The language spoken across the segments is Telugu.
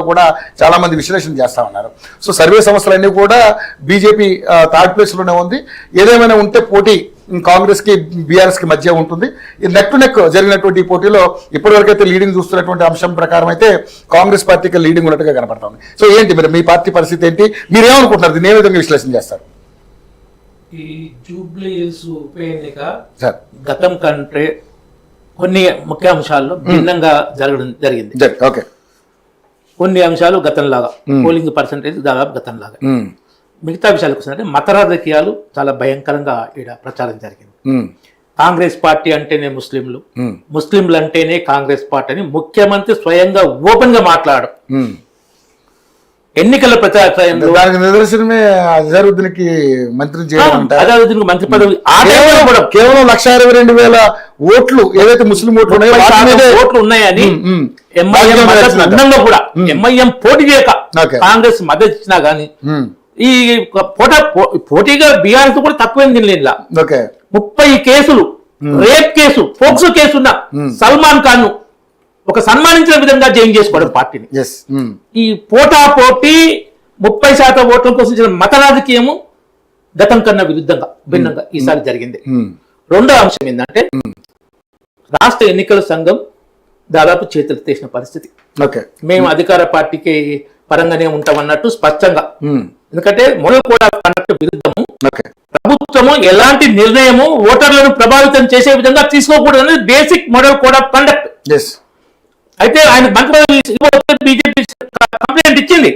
కూడా చాలా మంది విశ్లేషణ చేస్తా ఉన్నారు. సో సర్వే సంస్థలన్నీ కూడా బీజేపీ థర్డ్ ప్లేస్ లోనే ఉంది. ఏదేమైనా ఉంటే పోటీ కాంగ్రెస్ కి బీఆర్ఎస్ కి మధ్య ఉంటుంది. నెక్ టు నెక్ జరిగినటువంటి పోటీలో ఇప్పటివరకైతే లీడింగ్ చూస్తున్నటువంటి అంశం ప్రకారం అయితే కాంగ్రెస్ పార్టీకి లీడింగ్ ఉన్నట్టుగా కనపడుతుంది. సో ఏంటి మరి మీ పార్టీ పరిస్థితి ఏంటి, మీరు ఏమనుకుంటున్నారు, దీన్ని ఏ విధంగా విశ్లేషణ చేస్తారు? ఈ జూబ్లీ హిల్స్ ఉప ఎన్నిక గతం కంటే కొన్ని ముఖ్య అంశాల్లో భిన్నంగా జరిగింది. ఓకే, కొన్ని అంశాలు గతంలాగా పోలింగ్ పర్సంటేజ్ దాదాపు గతంలాగా. మిగతా విషయాలకు వస్తుందంటే మత రాజకీయాలు చాలా భయంకరంగా ఇక్కడ ప్రచారం జరిగింది. కాంగ్రెస్ పార్టీ అంటేనే ముస్లింలు, ముస్లింలు అంటేనే కాంగ్రెస్ పార్టీ అని ముఖ్యమంత్రి స్వయంగా ఓపెన్ గా మాట్లాడడం ఎన్నికల ప్రచారంలో. దానికి నిదర్శనమే అజారుద్దీన్కి మంత్రి చేయడం. అజారుద్దీన్ మంత్రి పదవి కేవలం 1,62,000 ఓట్లు ఏదైతే ముస్లిం ఓట్లు ఉన్నాయని ఎంఐఎం కూడా ఎంఐఎం పోటీ చేయక కాంగ్రెస్ మద్దతు ఇచ్చినా గానీ ఈ పోటీగా బీఆర్ఎస్ కూడా తక్కువేం తినలేదు. 30 కేసులు రేప్ కేసు పోక్సో కేసు ఉన్న సల్మాన్ ఖాన్ ఒక సన్మానించిన విధంగా జైన్ చేసుకోవడం పార్టీని. ఈ పోటీ 30% ఓట్ల కోసం ఇచ్చిన మత రాజకీయము గతం కన్నా విరుద్ధంగా భిన్నంగా ఈసారి జరిగింది. రెండో అంశం ఏంటంటే రాష్ట్ర ఎన్నికల సంఘం దాదాపు చేతులు తీసిన పరిస్థితి. మేము అధికార పార్టీకి పరంగానే ఉంటామన్నట్టు స్పష్టంగా. ఎందుకంటే మోడల్ కోడ్ ఆఫ్ కండక్ట్ విరుద్ధము, ప్రభుత్వము ఎలాంటి నిర్ణయము ఓటర్లను ప్రభావితం చేసే విధంగా తీసుకోకూడదని basic model code of conduct. అయితే ఆయన బీజేపీ కంప్లైంట్ ఇచ్చింది,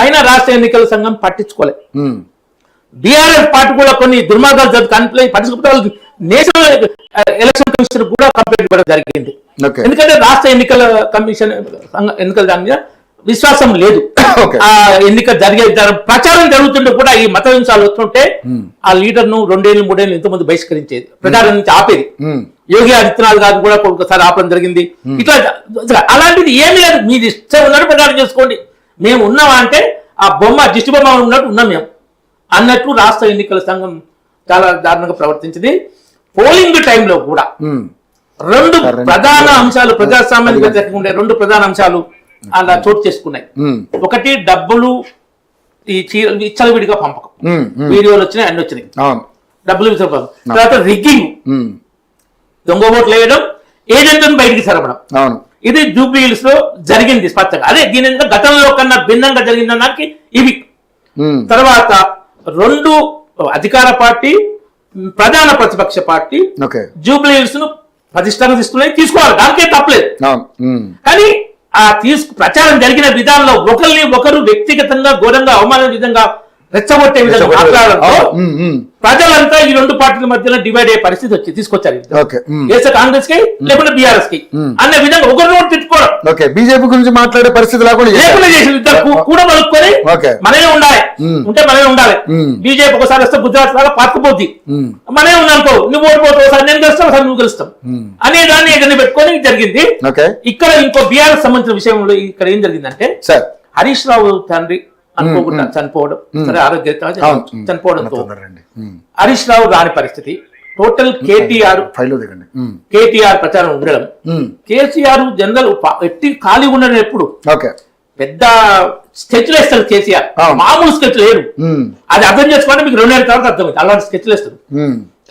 అయినా రాష్ట్ర ఎన్నికల సంఘం పట్టించుకోలేదు. బీఆర్ఎస్ పార్టీ కూడా కొన్ని దుర్మార్గాలు కంప్లైంట్ పట్టించుకుంటే నేషనల్ ఎలక్షన్ కమిషన్ కూడా కంప్లైంట్ ఇవ్వడం జరిగింది. ఎందుకంటే రాష్ట్ర ఎన్నికల కమిషన్ ఎన్నికల దాని మీద విశ్వాసం లేదు. ఆ ఎన్నిక జరిగే ప్రచారం జరుగుతుంటే కూడా ఈ మత హింసాలు వస్తుంటే ఆ లీడర్ ను 2 ఏళ్ళు 3 ఏళ్ళు ఎంతోమంది బహిష్కరించేది, ప్రచారం నుంచి ఆపేది. యోగి ఆదిత్యనాథ్ గారు కూడా ఒకసారి ఆపడం జరిగింది. ఇట్లా అలాంటిది ఏమీ లేదు, మీది ఇష్టం ఉన్నట్టు ప్రచారం చేసుకోండి, మేము ఉన్నామా అంటే ఆ బొమ్మ దిష్టి బొమ్మ ఉన్నట్టు ఉన్నాం మేము అన్నట్టు రాష్ట్ర ఎన్నికల సంఘం చాలా దారుణంగా ప్రవర్తించింది. పోలింగ్ టైంలో కూడా 2 ప్రధాన అంశాలు ప్రజాస్వామ్యానికి ఉండే 2 ప్రధాన అంశాలు అలా చోటు చేసుకున్నాయి. ఒకటి డబ్బులు ఈ విచ్చలవిడిగా పంపకం, వీడియోలు వచ్చినాయి, అన్ని వచ్చినాయి, డబ్బులు పంపకం. తర్వాత రిగ్గింగ్, దొంగ ఓట్లు వేయడం, ఏజెంట్లను బయటికి సరపడం. ఇది జూబ్లీ హిల్స్ లో జరిగింది స్పష్టంగా. అదే దీని గతంలో కన్నా భిన్నంగా జరిగిందన్నానికి ఇవి. తర్వాత 2 అధికార పార్టీ, ప్రధాన ప్రతిపక్ష పార్టీ జూబ్లీ హిల్స్ ను ప్రతిష్టంగా తీసుకోవాలి, దానికే తప్పలేదు. కానీ ఆ ప్రచారం జరిగిన విధానంలో ఒకరిని ఒకరు వ్యక్తిగతంగా ఘోరంగా అవమాన విధంగా రెచ్చగొట్టే విధంగా మాట్లాడడంతో ప్రజలంతా ఈ 2 పార్టీల మధ్యలో డివైడ్ అయ్యే పరిస్థితి తీసుకొచ్చారు. కాంగ్రెస్ కి లేకుంటే బీఆర్ఎస్ కి అనే విధంగా ఒకరు తిట్టుకోవడం, బీజేపీ గురించి మాట్లాడే పరిస్థితి లేకుండా చేసి కూడా మలుపుకొని మనమే ఉండాలి ఉంటే మనమే ఉండాలి. బీజేపీ ఒకసారి వస్తే గుజరాత్ లాగా పాతుకుపోద్ది, మనమే ఉన్నానుకో, నువ్వు ఓడిపోతావు, ఒకసారి నేను గెలుస్తావు, ఒకసారి నువ్వు గెలుస్తాం అనే దాన్ని ఏదైనా పెట్టుకొని జరిగింది. ఇక్కడ ఇంకో బీఆర్ఎస్ సంబంధించిన విషయంలో ఇక్కడ ఏం జరిగిందంటే హరీష్ రావు తండ్రి అనుకోకుండా చనిపోవడం, సరే ఆరోగ్యత చనిపోవడంతో హరీష్ రావు రాని పరిస్థితి. టోటల్ కేటీఆర్ ప్రచారం ఉండడం, కేసీఆర్ జనరల్ ఎట్టి ఖాళీ ఉండడం ఎప్పుడు పెద్ద స్కెచ్లు వేస్తారు కేసీఆర్, మామూలు స్కెచ్ లేరు. అది అర్థం చేసుకోండి, మీకు 2 ఏళ్ళ తర్వాత అర్థమైంది. అలాంటి స్కెచ్లు వేస్తారు.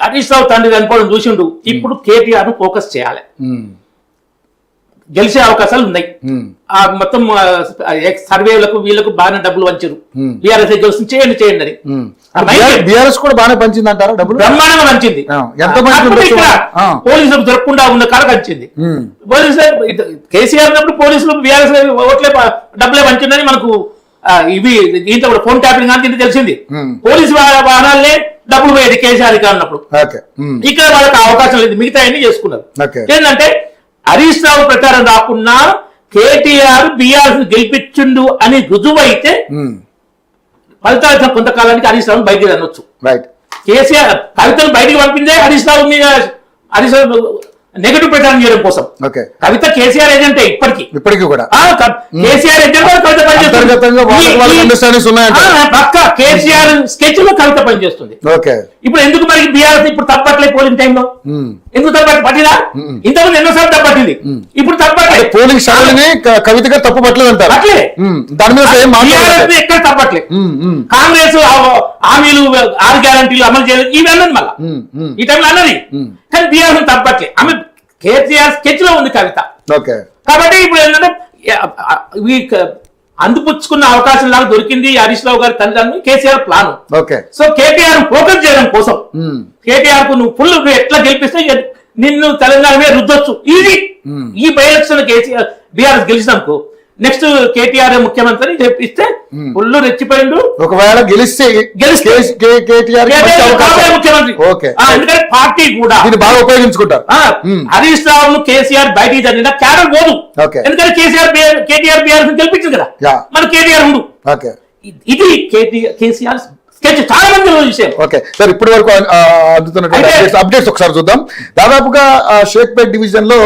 హరీష్ రావు తండ్రి చనిపోవడం చూసిండు, ఇప్పుడు కేటీఆర్ ను ఫోకస్ చేయాలి, గెలిచే అవకాశాలు ఉన్నాయి. ఆ మొత్తం సర్వేలకు వీళ్ళకు బాగానే డబ్బులు పంచారు, బీఆర్ఎస్ గెలుస్తుంది, చేయండి అని. బీఆర్ఎస్ కూడా బాగానే పంచింది అంటారా? డబ్బులు బ్రహ్మాండంగా పంచింది. పోలీసులకు దొరకకుండా ఉన్న కాడ పంచింది. పోలీసులు కేసీఆర్ ఉన్నప్పుడు పోలీసులు బీఆర్ఎస్ ఓట్లే డబ్బులే పంచిందని మనకు ఇవి దీంట్లో కూడా ఫోన్ ట్యాపింగ్ అని తెలిసింది. పోలీసు వాహనాలనే డబ్బులు పోయేది కేసీఆర్ ఉన్నప్పుడు. ఇక్కడ వాళ్ళకి అవకాశం లేదు, మిగతా అన్ని చేసుకున్నారు. ఏంటంటే హరీష్ రావు ప్రచారం రాకున్నా కేటీఆర్ బీఆర్ఎస్ గెలిపించిండు అని రుజువు అయితే ఫలితాలు కొంతకాలానికి హరీష్ రావు బయటికి అనొచ్చు. కేసీఆర్ కవితను బయటికి పంపిందే హరీష్ రావు మీద, హరీష్ రావు నెగటివ్ ప్రచారం చేయడం కోసం. కవిత కేసీఆర్ ఏజెంటే ఇప్పటికీ కూడా. కేసీఆర్ ఏజెంట్ కవిత పనిచేస్తుంది, పక్క కేసీఆర్ స్కెచ్ లో కవిత పనిచేస్తుంది. ఇప్పుడు ఎందుకు మరి బీఆర్ఎస్ ఇప్పుడు తప్పట్లే పోలింగ్ టైంలో ఎందుకు తప్పట్టు పట్టినా ఇంతకుముందు ఎన్నోసార్లు తప్పట్టింది ఇప్పుడు తప్పట్లే పోలింగ్ షాలని కవితగా తప్పు పట్టలేదు అంటారు అట్లే దాని మీద ఏం మాట్లాడలేదు. ఎక్కడ తప్పట్లే కాంగ్రెస్ హామీలు 6 గ్యారంటీలు అమలు చేయలేదు ఇవి అన్నది మళ్ళా ఈ టైంలో అన్నది కానీ బీఆర్ఎస్ తప్పట్లే ఆమె కేసీఆర్ స్కెచ్ లో ఉంది కవిత. ఓకే కాబట్టి ఇప్పుడు ఏంటంటే అందిపుచ్చుకున్న అవకాశం లాగా దొరికింది హరీష్ రావు గారి తండ్రి KCR plan. Okay so KTR focus చేయడం కోసం కేటీఆర్ కు నువ్వు ఫుల్ ఎట్లా గెలిపిస్తే నిన్ను తెలంగాణ మీద రుద్దొచ్చు ఇది ఈ బై ఎలక్షన్ కేసీఆర్ బీఆర్ఎస్ గెలిచినాకు నెక్స్ట్ కేటీఆర్ ముఖ్యమంత్రి చెప్పిస్తే ఫుల్ రెచ్చిపోయిండు. ఒకవేళ గెలిస్తే ముఖ్యమంత్రి ఎందుకంటే పార్టీ కూడా బాగా ఉపయోగించుకుంటారు. హరీష్ రావు కేసీఆర్ బయటికి జరిగిన క్యాడర్ పోదు ఎందుకంటే కేటీఆర్ బీఆర్ఎస్ గెలిపించింది కదా మన కేటీఆర్ ఉండు. ఇది కేసీఆర్ స్కెచ్ చాలా మంది విషయం. ఓకే సార్ ఇప్పటి వరకు అందుతున్నటువంటి అప్డేట్స్ ఒకసారి చూద్దాం. దాదాపుగా షేక్పేట్ డివిజన్ లో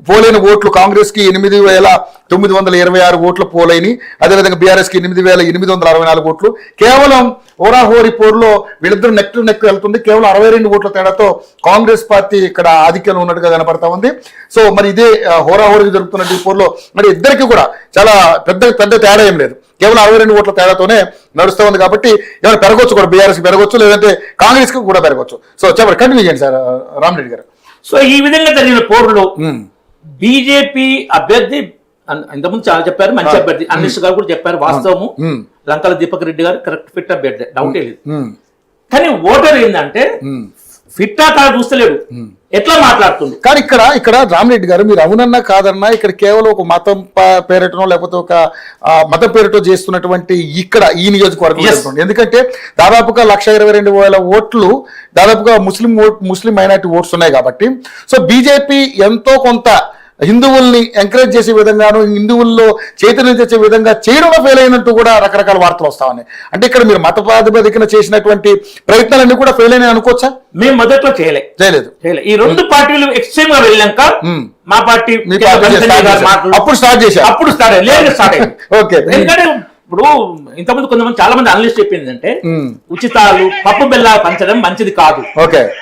పోలైన ఓట్లు కాంగ్రెస్ కి 8,926 ఓట్లు పోలైని, అదేవిధంగా బీఆర్ఎస్ కి 8,864 ఓట్లు. కేవలం హోరాహోరీ పోరులో వీళ్ళిద్దరు నెక్ టు నెక్ వెళ్తుంది. కేవలం 62 ఓట్ల తేడాతో కాంగ్రెస్ పార్టీ ఇక్కడ ఆధిక్యంలో ఉన్నట్టుగా కనపడతా ఉంది. సో మరి ఇదే హోరాహోరీ జరుగుతున్న ఈ పోరులో మరి ఇద్దరికి కూడా చాలా పెద్ద తేడా ఏం లేదు, కేవలం 62 ఓట్ల తేడాతోనే నడుస్తూ ఉంది. కాబట్టి ఏమైనా పెరగొచ్చు కూడా, బీఆర్ఎస్ పెరగొచ్చు లేదంటే కాంగ్రెస్ కి కూడా పెరగొచ్చు. సో చెప్పండి, కంటిన్యూ చేయండి సార్ రామరెడ్డి గారు. సో ఈ విధంగా జరిగిన పోరులో బీజేపీ అభ్యర్థి ఇంతకుముందు చాలా చెప్పారు, మంచి అభ్యర్థి అనిష్ గారు కూడా చెప్పారు. వాస్తవము లంకల దీపక్ రెడ్డి గారు కరెక్ట్ ఫిట్ అభ్యర్థి, డౌటే లేదు. కానీ ఓటర్ ఏంటంటే ఫిట్టా కాదు చూస్తలేడు, ఎట్లా మాట్లాడుతుంది. కానీ ఇక్కడ రామరెడ్డి గారు మీరు అవునన్నా కాదన్నా ఇక్కడ కేవలం ఒక మతం పేరటనో లేకపోతే ఒక మతం పేరుతో చేస్తున్నటువంటి ఇక్కడ ఈ నియోజకవర్గం. ఎందుకంటే దాదాపుగా 122,000 ఓట్లు దాదాపుగా ముస్లిం మైనారిటీ ఓట్స్ ఉన్నాయి కాబట్టి సో బీజేపీ ఎంతో కొంత హిందువుల్ని ఎంకరేజ్ చేసే విధంగాను హిందువుల్లో చైతన్యం తెచ్చే విధంగా చేయడంలో ఫెయిల్ అయినట్టు కూడా రకరకాల వార్తలు వస్తా ఉన్నాయి. అంటే ఇక్కడ మీరు మత ప్రాతిపదికన చేసినటువంటి ప్రయత్నాలన్నీ కూడా ఫెయిల్ అయినా అనుకోవచ్చా? మేము మొదట్లో చేయలేదు. ఈ రెండు పార్టీలు ఎక్స్ట్రీమ్ గా వెళ్ళాక మా పార్టీ అప్పుడు స్టార్ట్ అయింది. ఓకే ఎందుకంటే ఇప్పుడు ఇంతకుముందు కొంతమంది చాలా మంది అనలిస్ట్ చెప్పింది అంటే ఉచితాలు పప్పు బెల్లాలు పంచడం మంచిది కాదు,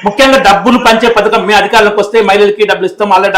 ముఖ్యంగా డబ్బులు పంచే పథకం మేము అధికారంలోకి వస్తే మహిళలకి డబ్బులు ఇస్తాం, వాళ్ళ